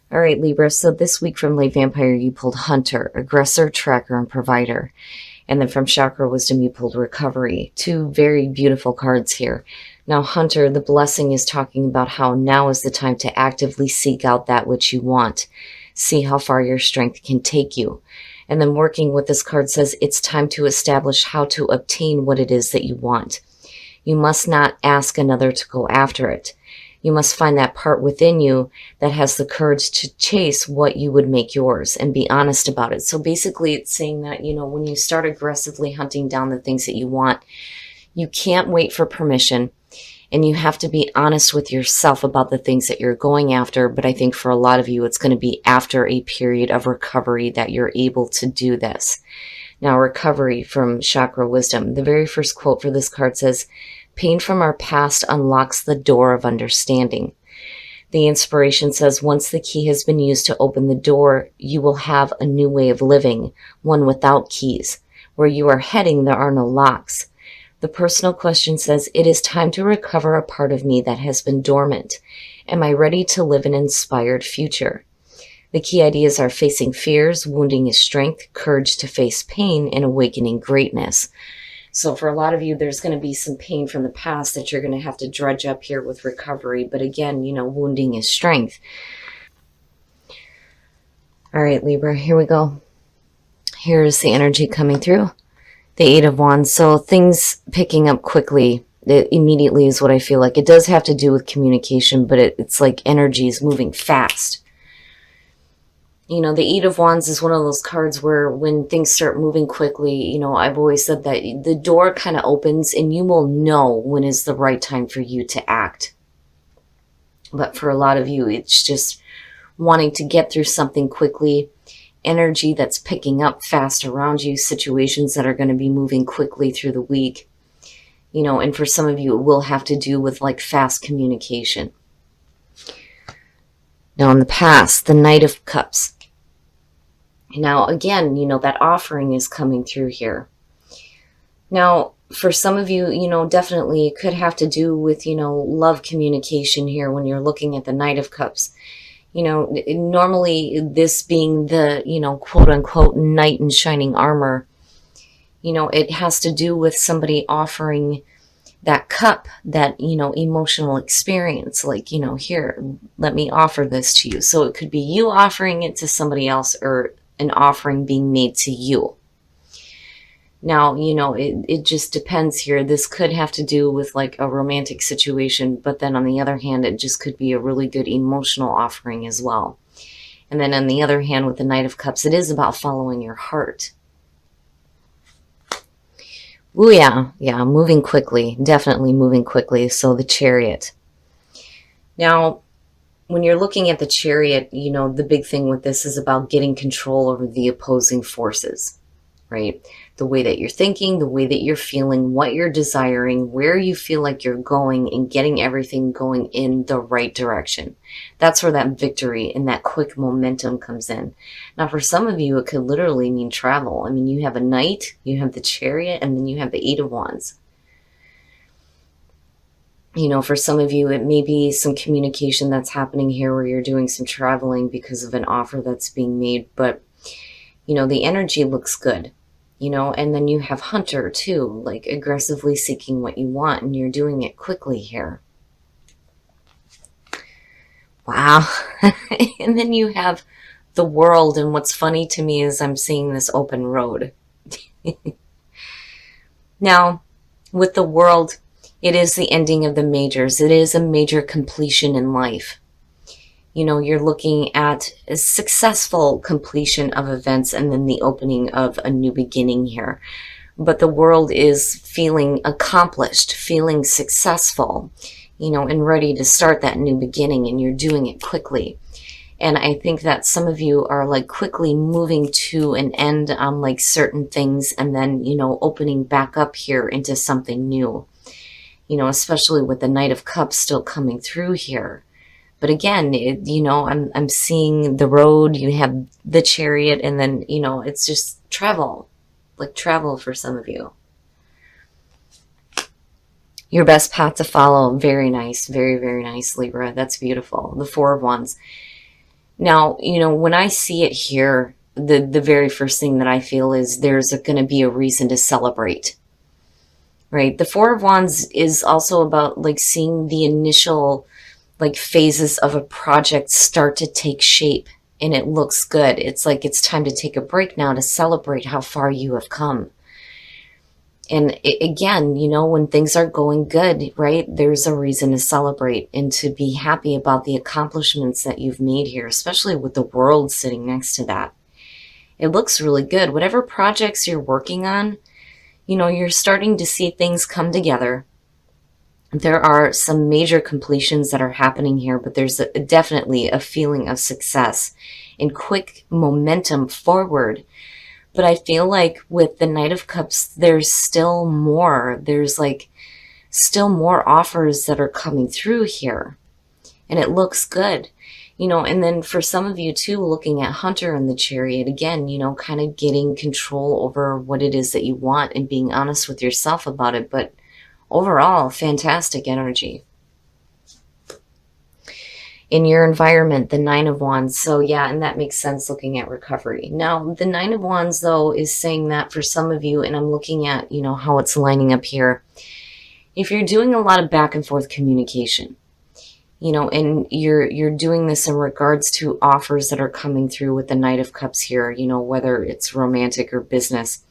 All right, Libra. So this week from Late Vampire, you pulled Hunter, Aggressor, Tracker, and Provider. And then from Chakra Wisdom, you pulled Recovery. Two very beautiful cards here. Now, Hunter, the blessing is talking about how now is the time to actively seek out that which you want. See how far your strength can take you. And then working with this card says it's time to establish how to obtain what it is that you want. You must not ask another to go after it. You must find that part within you that has the courage to chase what you would make yours and be honest about it. So basically it's saying that, when you start aggressively hunting down the things that you want, you can't wait for permission, and you have to be honest with yourself about the things that you're going after. But I think for a lot of you, it's going to be after a period of recovery that you're able to do this. Now, recovery from Chakra Wisdom. The very first quote for this card says, pain from our past unlocks the door of understanding. The inspiration says, once the key has been used to open the door, you will have a new way of living, one without keys. Where you are heading, there are no locks. The personal question says, it is time to recover a part of me that has been dormant. Am I ready to live an inspired future? The key ideas are facing fears, wounding is strength, courage to face pain, and awakening greatness. So for a lot of you, there's going to be some pain from the past that you're going to have to dredge up here with recovery. But again, wounding is strength. All right, Libra, here we go. Here's the energy coming through. The Eight of Wands. So things picking up quickly. It immediately is what I feel like. It does have to do with communication, but it's like energy is moving fast. The Eight of Wands is one of those cards where when things start moving quickly, I've always said that the door kind of opens and you will know when is the right time for you to act. But for a lot of you, it's just wanting to get through something quickly, energy that's picking up fast around you, situations that are going to be moving quickly through the week. And for some of you, it will have to do with like fast communication. Now in the past, the Knight of Cups. Now, again, that offering is coming through here. Now, for some of you, definitely it could have to do with, love communication here when you're looking at the Knight of Cups. Normally this being the, quote unquote, knight in shining armor, it has to do with somebody offering that cup, that, emotional experience, like, here, let me offer this to you. So it could be you offering it to somebody else or an offering being made to you. Now, it just depends here. This could have to do with like a romantic situation, but then on the other hand, it just could be a really good emotional offering as well. And then on the other hand, with the Knight of Cups, it is about following your heart. Ooh, yeah, moving quickly, definitely moving quickly. So the Chariot. Now, when you're looking at the Chariot, the big thing with this is about getting control over the opposing forces, right? The way that you're thinking, the way that you're feeling, what you're desiring, where you feel like you're going, and getting everything going in the right direction. That's where that victory and that quick momentum comes in. Now, for some of you, it could literally mean travel. I mean, you have a Knight, you have the Chariot, and then you have the Eight of Wands. For some of you, it may be some communication that's happening here where you're doing some traveling because of an offer that's being made. But, the energy looks good, and then you have Hunter too, like aggressively seeking what you want, and you're doing it quickly here. Wow. And then you have the World. And what's funny to me is I'm seeing this open road. Now, with the World, it is the ending of the majors. It is a major completion in life. You're looking at a successful completion of events and then the opening of a new beginning here. But the World is feeling accomplished, feeling successful, and ready to start that new beginning, and you're doing it quickly. And I think that some of you are like quickly moving to an end on like certain things and then, opening back up here into something new. Especially with the Knight of Cups still coming through here. But again, I'm seeing the road, you have the Chariot, and then, it's just travel, like travel for some of you. Your best path to follow. Very nice. Very, very nice, Libra. That's beautiful. The Four of Wands. Now, when I see it here, the very first thing that I feel is there's going to be a reason to celebrate, right? The Four of Wands is also about like seeing the initial like phases of a project start to take shape, and it looks good. It's like it's time to take a break now to celebrate how far you have come. And again, when things are going good, right, there's a reason to celebrate and to be happy about the accomplishments that you've made here, especially with the world sitting next to that. It looks really good. Whatever projects you're working on, you're starting to see things come together. There are some major completions that are happening here, but there's definitely a feeling of success and quick momentum forward. But I feel like with the Knight of Cups, there's still more. There's like still more offers that are coming through here. And it looks good. And then for some of you too, looking at Hunter in the Chariot, again, kind of getting control over what it is that you want and being honest with yourself about it. But overall, fantastic energy. In your environment, the Nine of Wands. So yeah, and that makes sense looking at recovery. Now, the Nine of Wands, though, is saying that for some of you, and I'm looking at, how it's lining up here. If you're doing a lot of back and forth communication, and you're doing this in regards to offers that are coming through with the Knight of Cups here, whether it's romantic or business.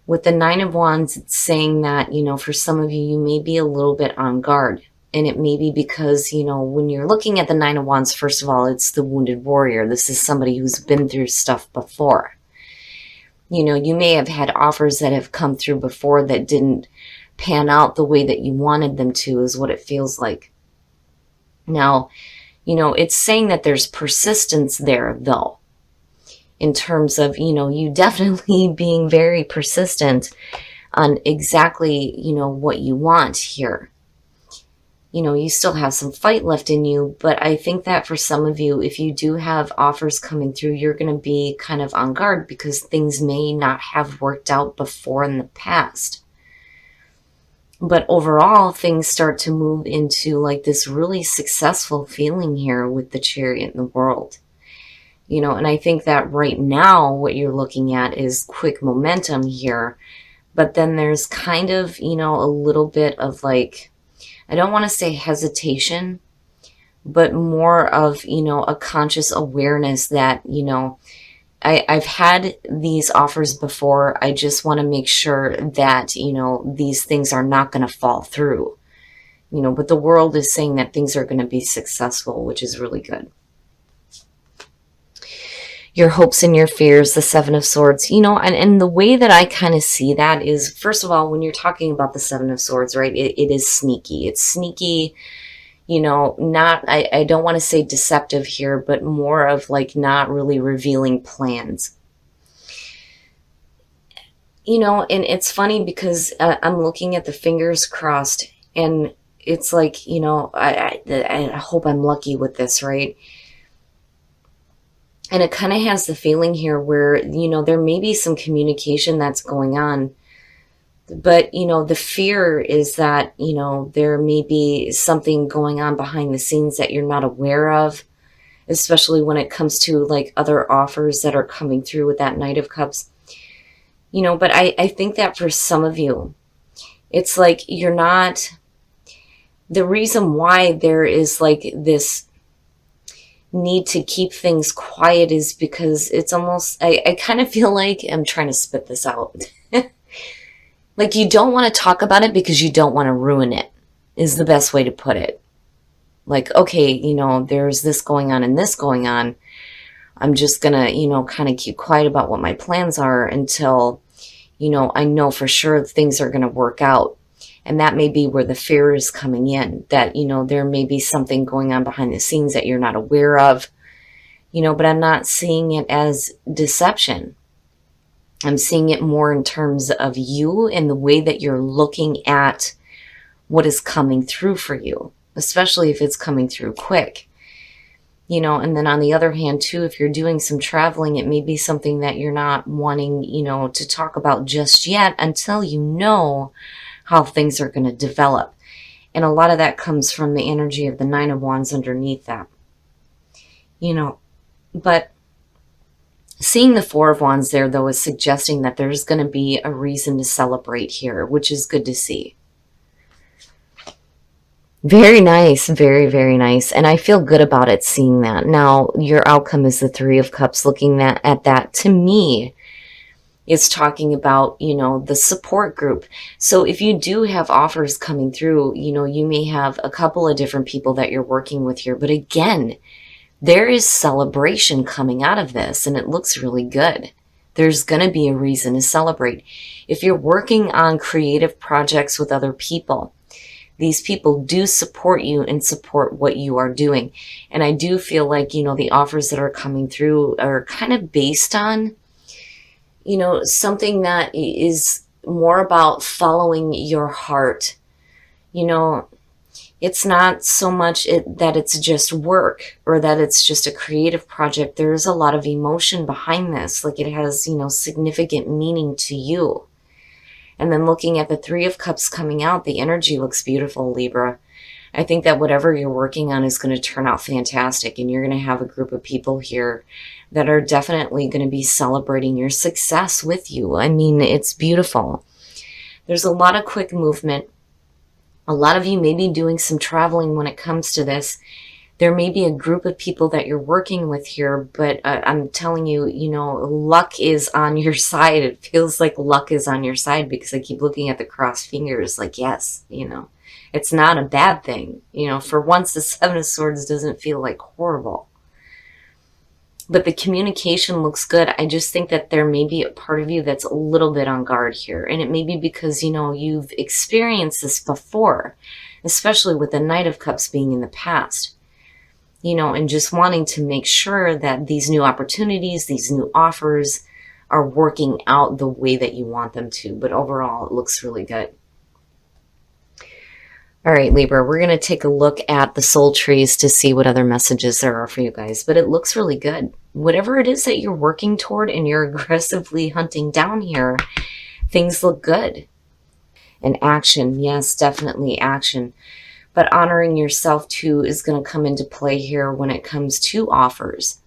With the Nine of Wands, it's saying that, for some of you, you may be a little bit on guard. And it may be because, when you're looking at the Nine of Wands, first of all, it's the wounded warrior. This is somebody who's been through stuff before. You may have had offers that have come through before that didn't pan out the way that you wanted them to, is what it feels like. Now, it's saying that there's persistence there, though, in terms of, you definitely being very persistent on exactly, what you want here. You still have some fight left in you, but I think that for some of you, if you do have offers coming through, you're going to be kind of on guard because things may not have worked out before in the past. But overall, things start to move into like this really successful feeling here with the Chariot in the world. And I think that right now what you're looking at is quick momentum here, but then there's kind of, a little bit of like, I don't want to say hesitation, but more of, a conscious awareness that, I've had these offers before. I just want to make sure that, these things are not going to fall through, but the world is saying that things are going to be successful, which is really good. Your hopes and your fears, the Seven of Swords, and the way that I kind of see that is, first of all, when you're talking about the Seven of Swords, right, it is sneaky. It's sneaky, not, I don't want to say deceptive here, but more of like not really revealing plans. And it's funny because I'm looking at the fingers crossed, and it's like, I hope I'm lucky with this, right? And it kind of has the feeling here where, there may be some communication that's going on. But, the fear is that, there may be something going on behind the scenes that you're not aware of, especially when it comes to like other offers that are coming through with that Knight of Cups. But I think that for some of you, it's like you're not, the reason why there is like this need to keep things quiet is because it's almost, I kind of feel like, I'm trying to spit this out. Like you don't want to talk about it because you don't want to ruin it, is the best way to put it. Like, okay, there's this going on and this going on. I'm just going to, kind of keep quiet about what my plans are until, I know for sure things are going to work out. And that may be where the fear is coming in, that, there may be something going on behind the scenes that you're not aware of, but I'm not seeing it as deception. I'm seeing it more in terms of you and the way that you're looking at what is coming through for you, especially if it's coming through quick. And then on the other hand, too, if you're doing some traveling, it may be something that you're not wanting, to talk about just yet until you know how things are going to develop. And a lot of that comes from the energy of the Nine of Wands underneath that. But seeing the Four of Wands there, though, is suggesting that there's going to be a reason to celebrate here, which is good to see. Very nice. Very, very nice. And I feel good about it seeing that. Now, your outcome is the Three of Cups. Looking at that, to me, is talking about, you know, the support group. So if you do have offers coming through, you know, you may have a couple of different people that you're working with here. But again, there is celebration coming out of this, and it looks really good. There's going to be a reason to celebrate. If you're working on creative projects with other people, these people do support you and support what you are doing. And I do feel like, you know, the offers that are coming through are kind of based on, you know, something that is more about following your heart. You know, it's not so much that it's just work or that it's just a creative project. There's a lot of emotion behind this. Like it has, you know, significant meaning to you. And then looking at the Three of Cups coming out, the energy looks beautiful, Libra. I think that whatever you're working on is going to turn out fantastic. And you're going to have a group of people here that are definitely going to be celebrating your success with you. I mean, it's beautiful. There's a lot of quick movement. A lot of you may be doing some traveling when it comes to this. There may be a group of people that you're working with here, but I'm telling you, you know, luck is on your side. It feels like luck is on your side because I keep looking at the crossed fingers like, yes, you know, it's not a bad thing. You know, for once, the Seven of Swords doesn't feel like horrible. But the communication looks good. I just think that there may be a part of you that's a little bit on guard here. And it may be because, you know, you've experienced this before, especially with the Knight of Cups being in the past. You know, and just wanting to make sure that these new opportunities, these new offers are working out the way that you want them to. But overall, it looks really good. All right, Libra, we're going to take a look at the soul trees to see what other messages there are for you guys. But it looks really good. Whatever it is that you're working toward and you're aggressively hunting down here, things look good. And action, yes, definitely action. But honoring yourself too is going to come into play here when it comes to offers.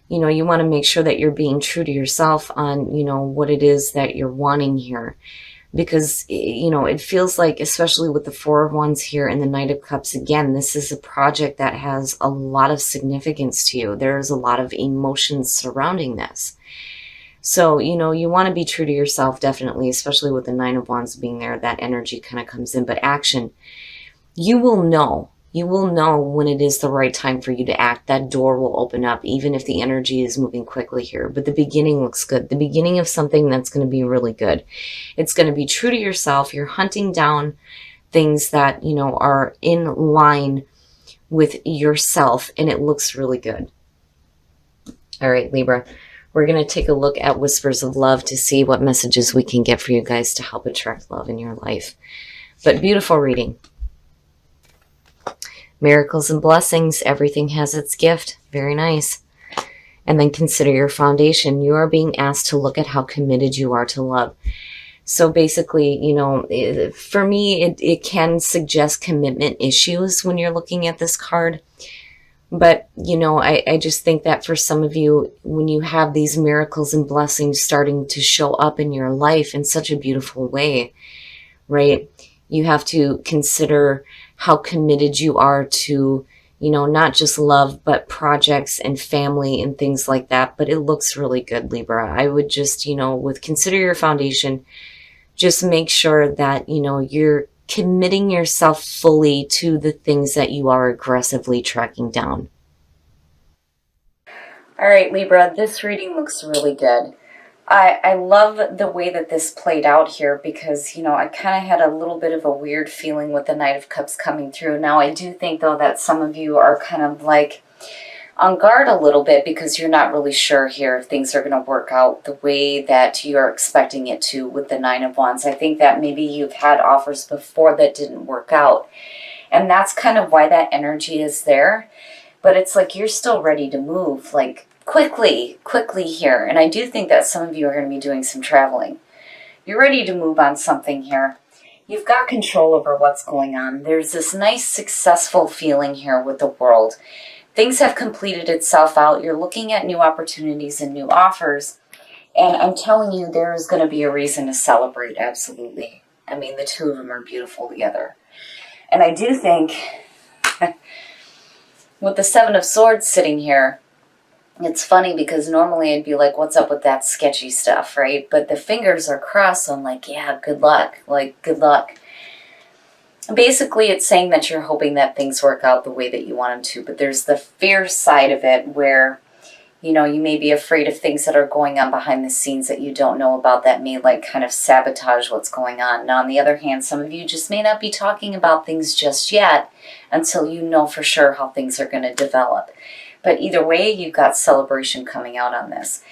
You know, you want to make sure that you're being true to yourself on, you know, what it is that you're wanting here. Because, you know, it feels like, especially with the Four of Wands here and the Knight of Cups, again, this is a project that has a lot of significance to you. There's a lot of emotions surrounding this. So, you know, you want to be true to yourself, definitely, especially with the Nine of Wands being there. That energy kind of comes in. But action. You will know when it is the right time for you to act. That door will open up, even if the energy is moving quickly here. But the beginning looks good. The beginning of something that's going to be really good. It's going to be true to yourself. You're hunting down things that, you know, are in line with yourself, and it looks really good. All right, Libra, we're going to take a look at Whispers of Love to see what messages we can get for you guys to help attract love in your life. But beautiful reading. Miracles and blessings. Everything has its gift. Very nice. And then consider your foundation. You are being asked to look at how committed you are to love. So basically, you know, for me, it can suggest commitment issues when you're looking at this card. But, you know, I just think that for some of you, when you have these miracles and blessings starting to show up in your life in such a beautiful way, right? You have to consider how committed you are to, you know, not just love, but projects and family and things like that. But it looks really good, Libra. I would just, you know, with consider your foundation, just make sure that, you know, you're committing yourself fully to the things that you are aggressively tracking down. All right, Libra, this reading looks really good. I love the way that this played out here because, you know, I kind of had a little bit of a weird feeling with the Knight of Cups coming through. Now, I do think, though, that some of you are kind of like on guard a little bit because you're not really sure here if things are going to work out the way that you're expecting it to with the Nine of Wands. I think that maybe you've had offers before that didn't work out. And that's kind of why that energy is there. But it's like you're still ready to move, like, quickly here. And I do think that some of you are going to be doing some traveling. You're ready to move on something here. You've got control over what's going on. There's this nice, successful feeling here with the world. things have completed itself out. You're looking at new opportunities and new offers. And I'm telling you, there is going to be a reason to celebrate, absolutely. I mean, the two of them are beautiful together. And I do think, with the Seven of Swords sitting here, it's funny because normally I'd be like, what's up with that sketchy stuff, right? But the fingers are crossed, so I'm like, yeah, good luck. Like, good luck. Basically, it's saying that you're hoping that things work out the way that you want them to, but there's the fear side of it where, you know, you may be afraid of things that are going on behind the scenes that you don't know about that may like kind of sabotage what's going on. Now, on the other hand, some of you just may not be talking about things just yet until you know for sure how things are going to develop. But either way, you've got celebration coming out on this.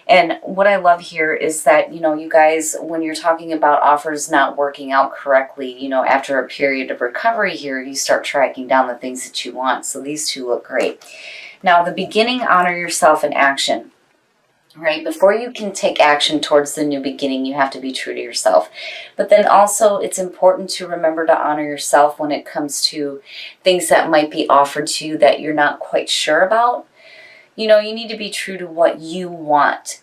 And what I love here is that, you know, you guys, when you're talking about offers not working out correctly, you know, after a period of recovery here, you start tracking down the things that you want. So these two look great. Now, the beginning, honor yourself in action, right? Before you can take action towards the new beginning, you have to be true to yourself. But then also, it's important to remember to honor yourself when it comes to things that might be offered to you that you're not quite sure about. You know, you need to be true to what you want.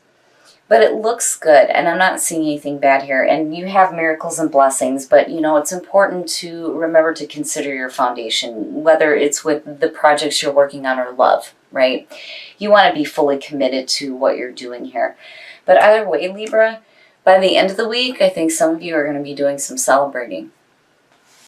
But it looks good, and I'm not seeing anything bad here. And you have miracles and blessings, but, you know, it's important to remember to consider your foundation, whether it's with the projects you're working on or love, right? You want to be fully committed to what you're doing here. But either way, Libra, by the end of the week, I think some of you are going to be doing some celebrating.